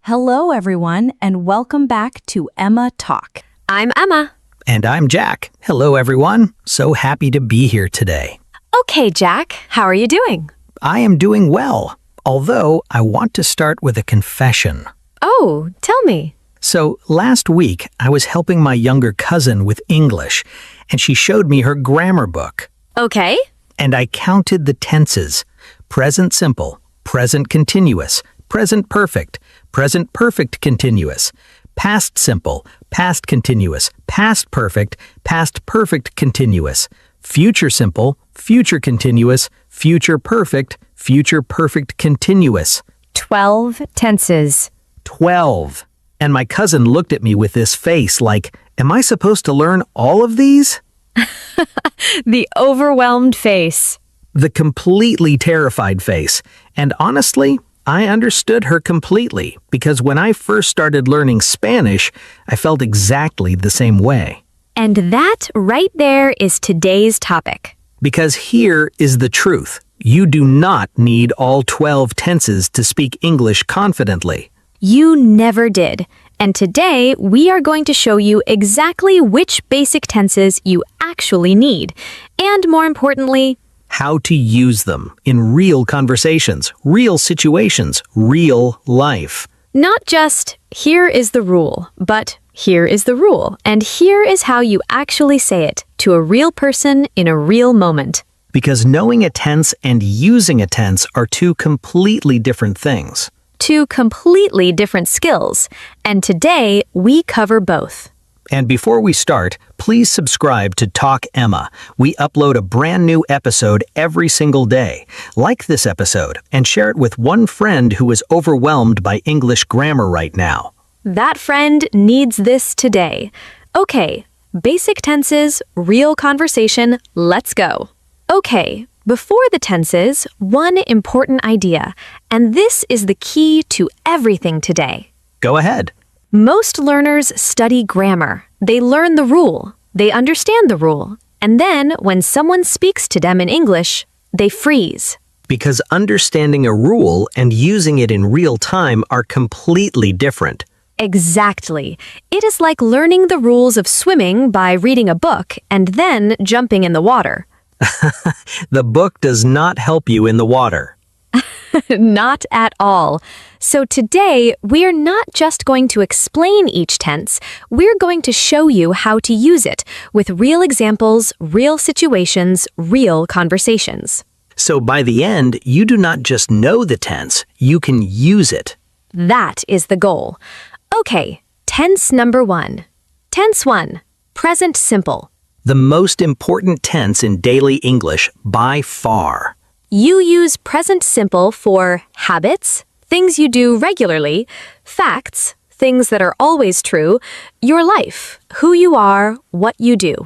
Hello, everyone, and welcome back to Emma Talk. I'm Emma. And I'm Jack. Hello, everyone. So happy to be here today. Okay, Jack, how are you doing? I am doing well, although I want to start with a confession. Oh, tell me. So last week, I was helping my younger cousin with English, and she showed me her grammar book. Okay. And I counted the tenses: present simple, present continuous, present perfect continuous, past simple, past continuous, past perfect continuous, future simple, future continuous, future perfect continuous. 12 tenses. 12. And my cousin looked at me with this face like, am I supposed to learn all of these? The overwhelmed face. The completely terrified face. And honestly, I understood her completely, because when I first started learning Spanish, I felt exactly the same way. And that right there is today's topic. Because here is the truth. You do not need all 12 tenses to speak English confidently. You never did. And today, we are going to show you exactly which basic tenses you actually need. And more importantly, how to use them in real conversations, real situations, real life. not just, here is the rule, but here is the rule, and here is how you actually say it to a real person in a real moment. Because knowing a tense and using a tense are two completely different things. Two completely different skills, and today we cover both. And before we start, please subscribe to Talk Emma. We upload a brand new episode every single day. Like this episode and share it with one friend who is overwhelmed by English grammar right now. That friend needs this today. Okay, basic tenses, real conversation, let's go. Okay, before the tenses, one important idea, and this is the key to everything today. Go ahead. Most learners study grammar. They learn the rule. They understand the rule. And then, when someone speaks to them in English, they freeze. Because understanding a rule and using it in real time are completely different. Exactly. It is like learning the rules of swimming by reading a book and then jumping in the water. The book does not help you in the water. Not at all. So today, we're not just going to explain each tense, we're going to show you how to use it with real examples, real situations, real conversations. So by the end, you do not just know the tense, you can use it. That is the goal. Okay, tense number 1. Tense 1, present simple. The most important tense in daily English by far. You use present simple for habits, things you do regularly, facts, things that are always true, your life, who you are, what you do.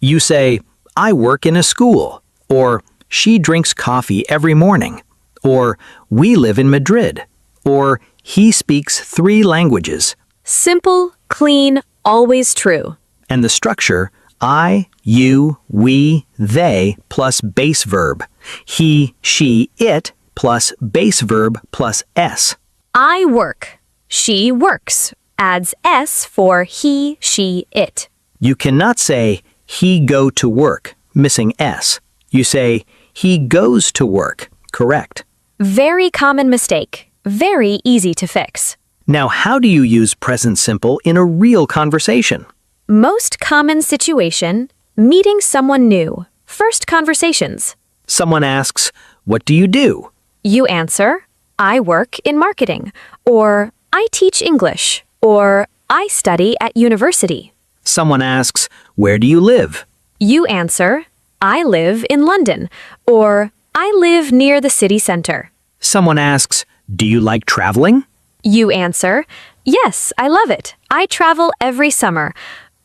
You say, I work in a school, or she drinks coffee every morning, or we live in Madrid, or he speaks 3 languages. Simple, clean, always true. And the structure, I, you, we, they, plus base verb. He, she, it, plus base verb plus s. I work. She works. Adds s for he, she, it. You cannot say, he go to work, missing s. You say, he goes to work, correct. Very common mistake. Very easy to fix. Now, how do you use present simple in a real conversation? Most common situation, meeting someone new. First conversations. Someone asks, what do you do? You answer, I work in marketing, or I teach English, or I study at university. Someone asks, where do you live? You answer, I live in London, or I live near the city center. Someone asks, do you like traveling? You answer, yes, I love it. I travel every summer.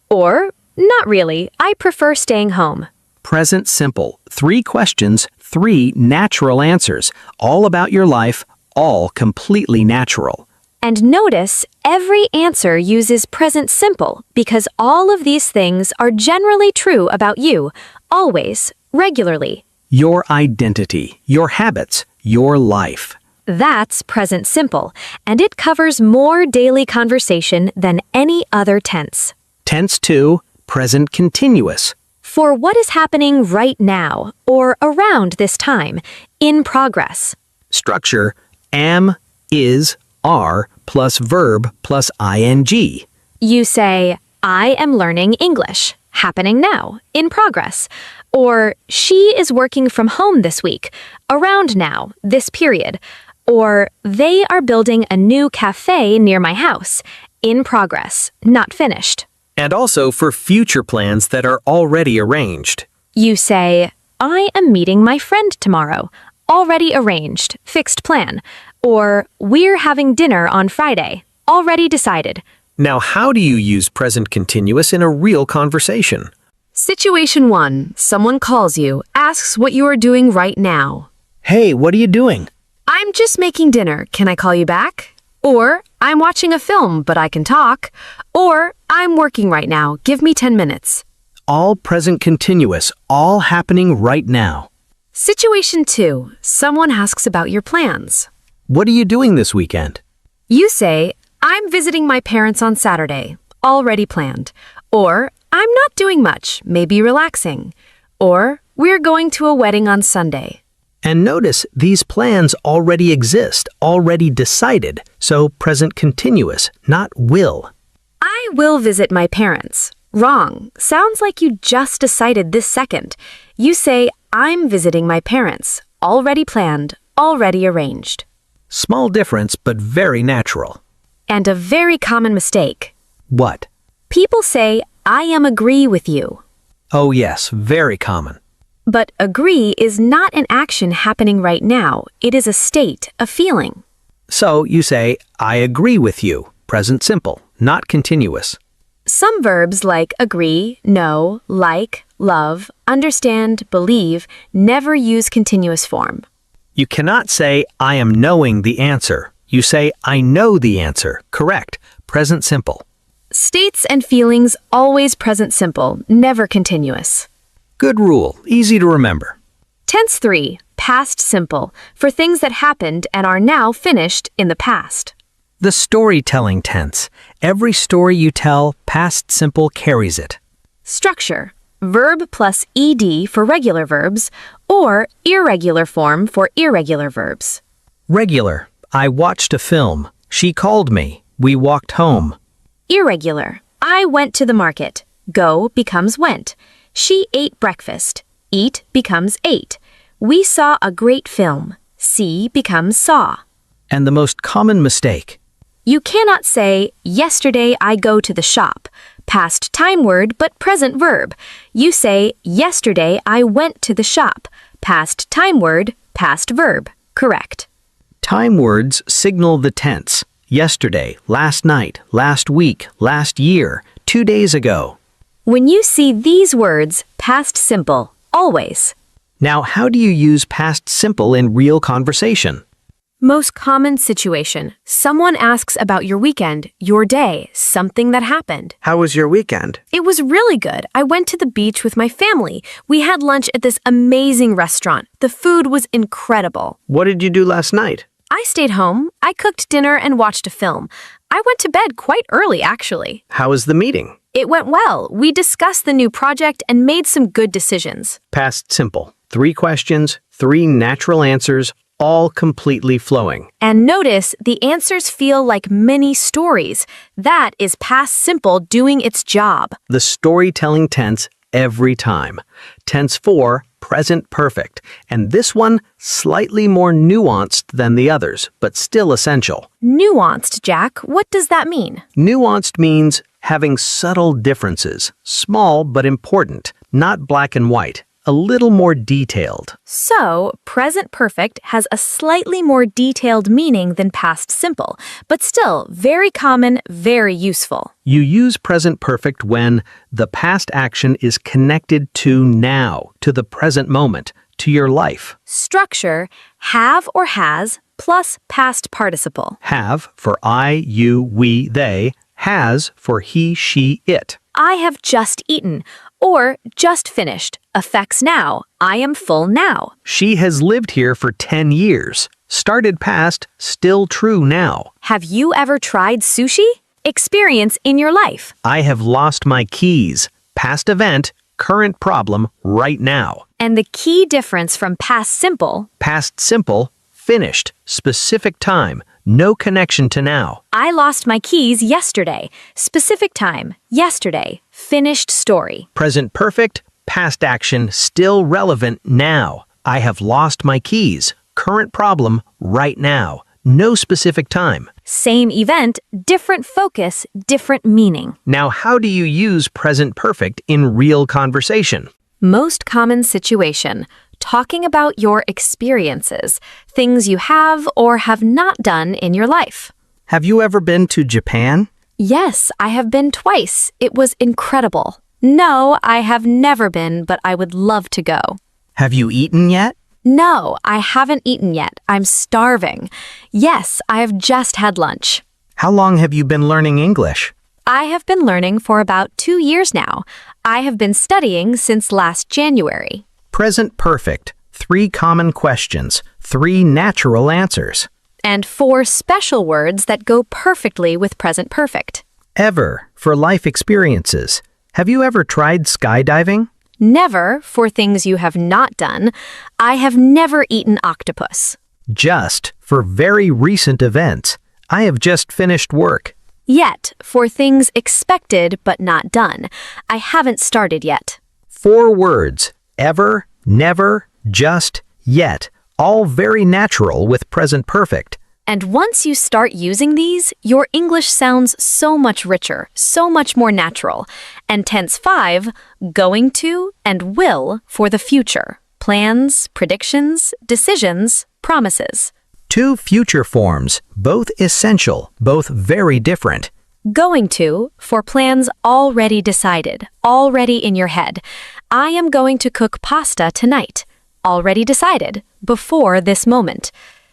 Or, not really, I prefer staying home. Present simple. 3 questions, 3 natural answers. All about your life, all completely natural. And notice, every answer uses present simple because all of these things are generally true about you, always, regularly. Your identity, your habits, your life. That's present simple, and it covers more daily conversation than any other tense. Tense 2, present continuous. For what is happening right now or around this time, in progress. Structure, am, is, are, plus verb, plus ing. You say, I am learning English, happening now, in progress. Or, she is working from home this week, around now, this period. Or, they are building a new cafe near my house, in progress, not finished. And also for future plans that are already arranged. You say, I am meeting my friend tomorrow, already arranged, fixed plan. Or, we're having dinner on Friday, already decided. Now, how do you use present continuous in a real conversation? Situation 1. Someone calls you, asks what you are doing right now. Hey, what are you doing? I'm just making dinner. Can I call you back? Or, I'm watching a film, but I can talk. Or, I'm working right now. Give me 10 minutes. All present continuous, all happening right now. Situation 2. Someone asks about your plans. What are you doing this weekend? You say, I'm visiting my parents on Saturday, already planned. Or, I'm not doing much, maybe relaxing. Or, we're going to a wedding on Sunday. And notice these plans already exist, already decided, so present continuous, not will. I will visit my parents. Wrong. Sounds like you just decided this second. You say, I'm visiting my parents, already planned, already arranged. Small difference, but very natural. And a very common mistake. What? People say, I am agree with you. Oh yes, very common. But agree is not an action happening right now. It is a state, a feeling. So you say, I agree with you, present simple, not continuous. Some verbs like agree, know, like, love, understand, believe never use continuous form. You cannot say, I am knowing the answer. You say, I know the answer. Correct. Present simple. States and feelings always present simple, never continuous. Good rule. Easy to remember. Tense 3, past simple, for things that happened and are now finished in the past. The storytelling tense. Every story you tell, past simple carries it. Structure, verb plus ed for regular verbs, or irregular form for irregular verbs. Regular. I watched a film. She called me. We walked home. Irregular, I went to the market. Go becomes went. She ate breakfast. Eat becomes ate. We saw a great film. See becomes saw. And the most common mistake. You cannot say, yesterday I go to the shop. Past time word, but present verb. You say, yesterday I went to the shop. Past time word, past verb. Correct. Time words signal the tense. Yesterday, last night, last week, last year, 2 days ago. When you see these words, past simple, always. Now, how do you use past simple in real conversation? Most common situation. Someone asks about your weekend, your day, something that happened. How was your weekend? It was really good. I went to the beach with my family. We had lunch at this amazing restaurant. The food was incredible. What did you do last night? I stayed home. I cooked dinner and watched a film. I went to bed quite early, actually. How was the meeting? It went well. We discussed the new project and made some good decisions. Past simple. 3 questions, 3 natural answers, all completely flowing. And notice the answers feel like mini stories. That is past simple doing its job. The storytelling tense every time. Tense 4, present perfect. And this one, slightly more nuanced than the others, but still essential. Nuanced, Jack. What does that mean? Nuanced means having subtle differences, small but important, not black and white. A little more detailed. So, present perfect has a slightly more detailed meaning than past simple, but still very common, very useful. You use present perfect when the past action is connected to now, to the present moment, to your life. Structure, have or has, plus past participle. Have for I, you, we, they. Has for he, she, it. I have just eaten, or just finished. Affects now. I am full now. She has lived here for 10 years. started past, still true now. Have you ever tried sushi? Experience in your life. I have lost my keys. Past event, current problem, right now. And the key difference from past simple, Past simple, finished, specific time, no connection to now. I lost my keys yesterday. Specific time, yesterday. Finished story. Present perfect, past action, still relevant now. I have lost my keys. Current problem, right now. No specific time. Same event, different focus, different meaning. Now, how do you use present perfect in real conversation? Most common situation. Talking about your experiences, things you have or have not done in your life. Have you ever been to Japan? Yes, I have been twice. It was incredible. No, I have never been, but I would love to go. Have you eaten yet? No, I haven't eaten yet. I'm starving. Yes, I have just had lunch. How long have you been learning English? I have been learning for about 2 years now. I have been studying since last January. Present perfect. 3 common questions. 3 natural answers. And 4 special words that go perfectly with present perfect. Ever, for life experiences. Have you ever tried skydiving? Never, for things you have not done. I have never eaten octopus. Just, for very recent events. I have just finished work. Yet, for things expected but not done. I haven't started yet. 4 words. Ever, never, just, yet. All very natural with present perfect. And once you start using these, your English sounds so much richer, so much more natural. And tense 5, going to and will for the future. Plans, predictions, decisions, promises. 2 future forms, both essential, both very different. Going to for plans already decided, already in your head. I am going to cook pasta tonight. Already decided, before this moment.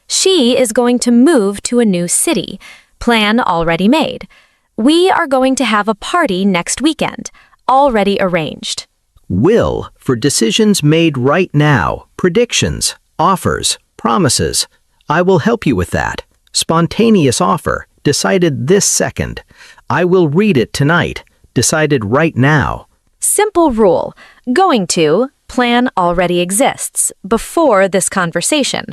She is going to move to a new city. Plan already made. We are going to have a party next weekend. Already arranged. Will for decisions made right now, predictions, offers, promises. I will help you with that. Spontaneous offer, decided this second. I will read it tonight, decided right now. Simple rule. Going to, plan already exists, before this conversation.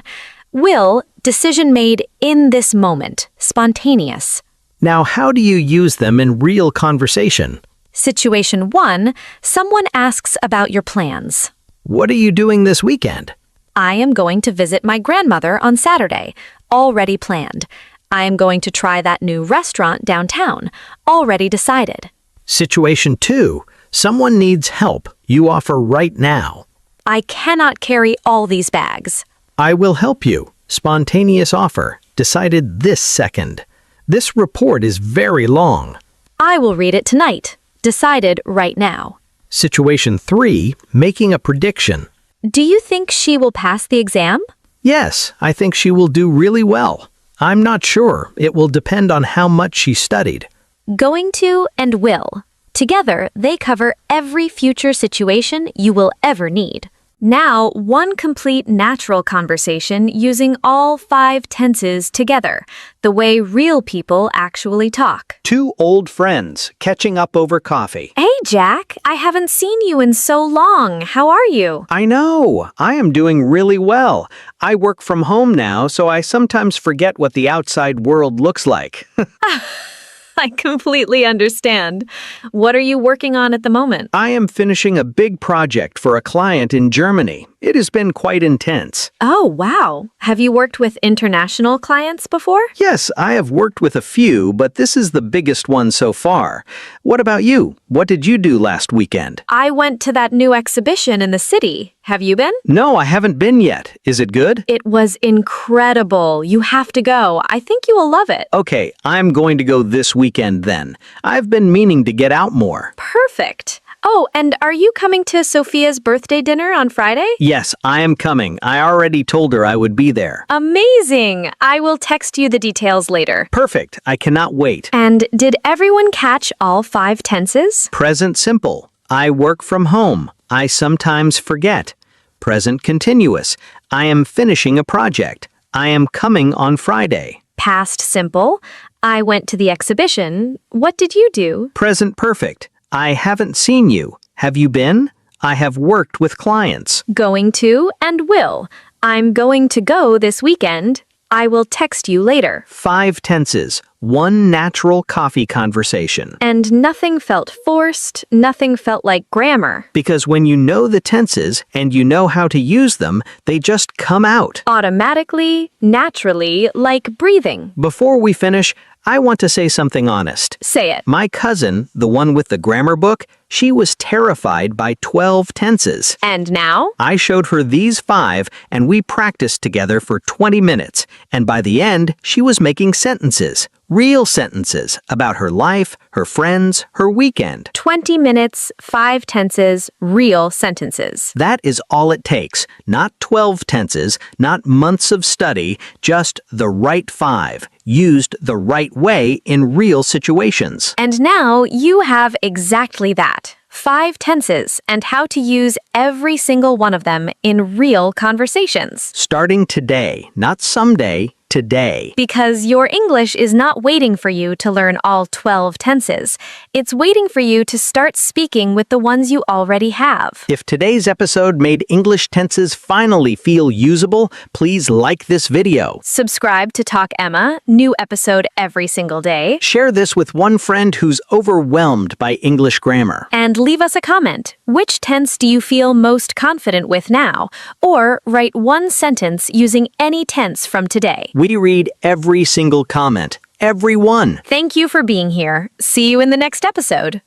Will, decision made in this moment, spontaneous. Now, how do you use them in real conversation? Situation 1, someone asks about your plans. What are you doing this weekend? I am going to visit my grandmother on Saturday. Already planned. I am going to try that new restaurant downtown. Already decided. Situation 2, someone needs help. You offer right now. I cannot carry all these bags. I will help you. Spontaneous offer, decided this second. This report is very long. I will read it tonight. Decided right now. Situation 3, making a prediction. Do you think she will pass the exam? Yes, I think she will do really well. I'm not sure. It will depend on how much she studied. Going to and will. Together, they cover every future situation you will ever need. Now, one complete natural conversation using all 5 tenses together, the way real people actually talk. 2 old friends catching up over coffee. Hey, Jack, I haven't seen you in so long. How are you? I know. I am doing really well. I work from home now, so I sometimes forget what the outside world looks like. I completely understand. What are you working on at the moment? I am finishing a big project for a client in Germany. It has been quite intense. Oh, wow. Have you worked with international clients before? Yes, I have worked with a few, but this is the biggest one so far. What about you? What did you do last weekend? I went to that new exhibition in the city. Have you been? No, I haven't been yet. Is it good? It was incredible. You have to go. I think you will love it. Okay, I'm going to go this weekend then. I've been meaning to get out more. Perfect. Oh, and are you coming to Sophia's birthday dinner on Friday? Yes, I am coming. I already told her I would be there. Amazing. I will text you the details later. Perfect. I cannot wait. And did everyone catch all 5 tenses? Present simple. I work from home. I sometimes forget. Present continuous. I am finishing a project. I am coming on Friday. Past simple. I went to the exhibition. What did you do? Present perfect. I haven't seen you. Have you been? I have worked with clients. Going to and will. I'm going to go this weekend. I will text you later. 5 tenses. 1 natural coffee conversation. And nothing felt forced, nothing felt like grammar. Because when you know the tenses and you know how to use them, they just come out. Automatically, naturally, like breathing. Before we finish, I want to say something honest. Say it. My cousin, the one with the grammar book, she was terrified by 12 tenses. And now? I showed her these 5 and we practiced together for 20 minutes. And by the end, she was making sentences. Real sentences about her life, her friends, her weekend. 20 minutes, 5 tenses, real sentences. That is all it takes. Not 12 tenses, not months of study, just the right 5, used the right way in real situations. And now you have exactly that. 5 tenses and how to use every single one of them in real conversations. Starting today, not someday, today. Because your English is not waiting for you to learn all 12 tenses. It's waiting for you to start speaking with the ones you already have. If today's episode made English tenses finally feel usable, please like this video. Subscribe to Talk Emma, new episode every single day. Share this with one friend who's overwhelmed by English grammar. And leave us a comment. Which tense do you feel most confident with now? Or write one sentence using any tense from today. We read every single comment. Every one. Thank you for being here. See you in the next episode.